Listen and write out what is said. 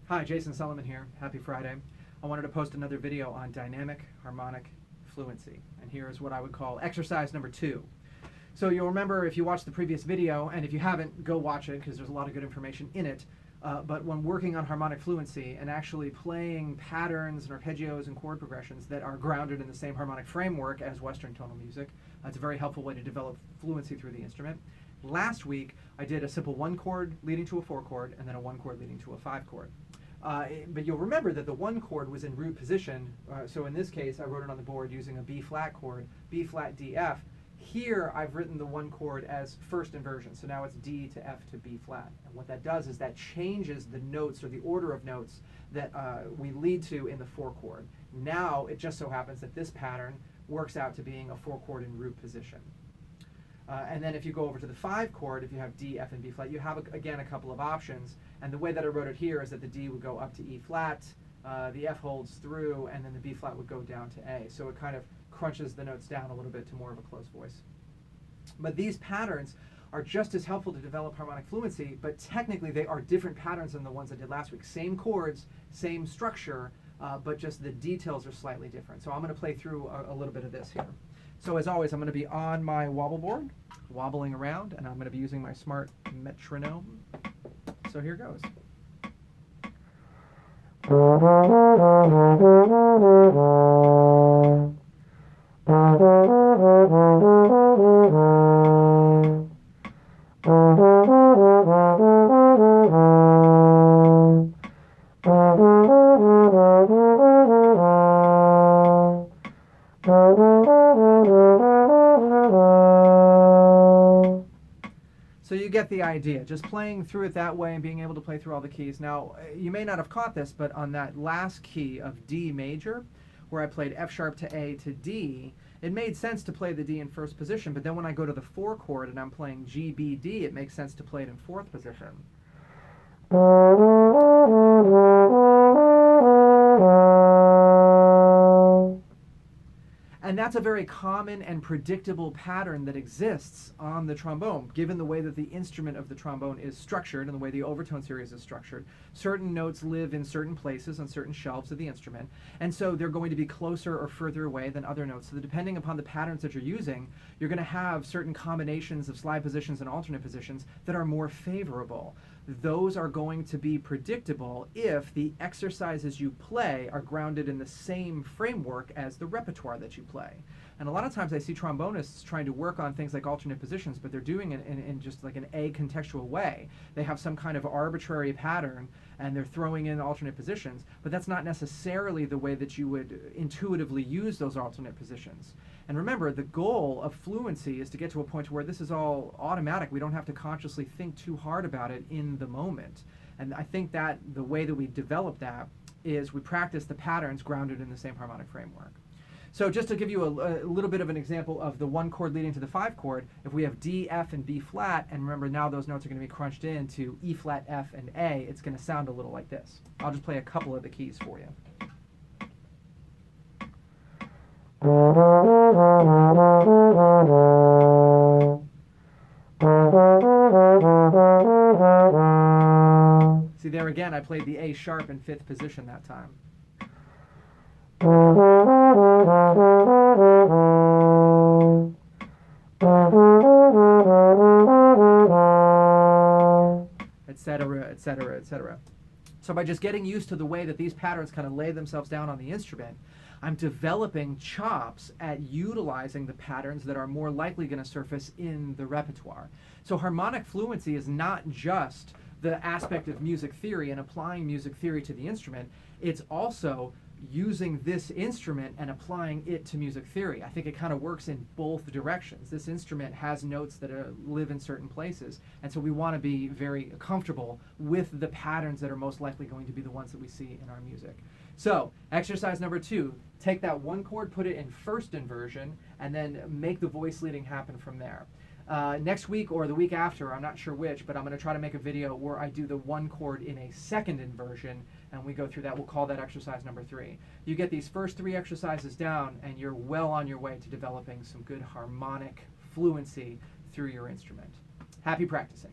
Hi, Jason Sullivan here. Happy Friday. I wanted to post another video on dynamic harmonic fluency. And here is what I would call exercise number 2. So you'll remember if you watched the previous video, and if you haven't, go watch it because there's a lot of good information in it. But when working on harmonic fluency and actually playing patterns and arpeggios and chord progressions that are grounded in the same harmonic framework as Western tonal music, it's a very helpful way to develop fluency through the instrument. Last week, I did a simple 1 chord leading to a 4 chord, and then a 1 chord leading to a 5 chord. But you'll remember that the 1 chord was in root position. So in this case, I wrote it on the board using a B flat chord, B flat D F. Here, I've written the 1 chord as first inversion. So now it's D to F to B flat. And what that does is that changes the notes or the order of notes that we lead to in the 4 chord. Now, it just so happens that this pattern works out to being a 4 chord in root position. And then if you go over to the 5 chord, if you have D, F, and B flat, you have, again, a couple of options. And the way that I wrote it here is that the D would go up to E flat, the F holds through, and then the B flat would go down to A. So it kind of crunches the notes down a little bit to more of a closed voice. But these patterns are just as helpful to develop harmonic fluency, but technically they are different patterns than the ones I did last week. Same chords, same structure, but just the details are slightly different. So I'm going to play through a little bit of this here. So as always, I'm going to be on my wobble board, wobbling around, and I'm going to be using my smart metronome. So here goes. So you get the idea, just playing through it that way and being able to play through all the keys. Now, you may not have caught this, but on that last key of D major, where I played F sharp to A to D, it made sense to play the D in first position, but then when I go to the 4 chord and I'm playing G, B, D, it makes sense to play it in 4th position. And that's a very common and predictable pattern that exists on the trombone, given the way that the instrument of the trombone is structured and the way the overtone series is structured. Certain notes live in certain places on certain shelves of the instrument, and so they're going to be closer or further away than other notes. So depending upon the patterns that you're using, you're going to have certain combinations of slide positions and alternate positions that are more favorable. Those are going to be predictable if the exercises you play are grounded in the same framework as the repertoire that you play. And a lot of times I see trombonists trying to work on things like alternate positions, but they're doing it in just like an a-contextual way. They have some kind of arbitrary pattern and they're throwing in alternate positions, but that's not necessarily the way that you would intuitively use those alternate positions. And remember, the goal of fluency is to get to a point where this is all automatic. We don't have to consciously think too hard about it in the moment. And I think that the way that we develop that is we practice the patterns grounded in the same harmonic framework. So just to give you a little bit of an example of the 1 chord leading to the 5 chord, if we have D, F, and B flat, and remember now those notes are going to be crunched into E flat, F, and A, it's going to sound a little like this. I'll just play a couple of the keys for you. See, there again, I played the A sharp in 5th position that time. Etc., etc., etc. So by just getting used to the way that these patterns kind of lay themselves down on the instrument, I'm developing chops at utilizing the patterns that are more likely going to surface in the repertoire. So harmonic fluency is not just the aspect of music theory and applying music theory to the instrument, it's also using this instrument and applying it to music theory. I think it kind of works in both directions. This instrument has notes that live in certain places, and so we want to be very comfortable with the patterns that are most likely going to be the ones that we see in our music. So, exercise number 2, take that 1 chord, put it in first inversion, and then make the voice leading happen from there. Next week or the week after, I'm not sure which, but I'm going to try to make a video where I do the 1 chord in a second inversion, and we go through that. We'll call that exercise number 3. You get these first 3 exercises down, and you're well on your way to developing some good harmonic fluency through your instrument. Happy practicing.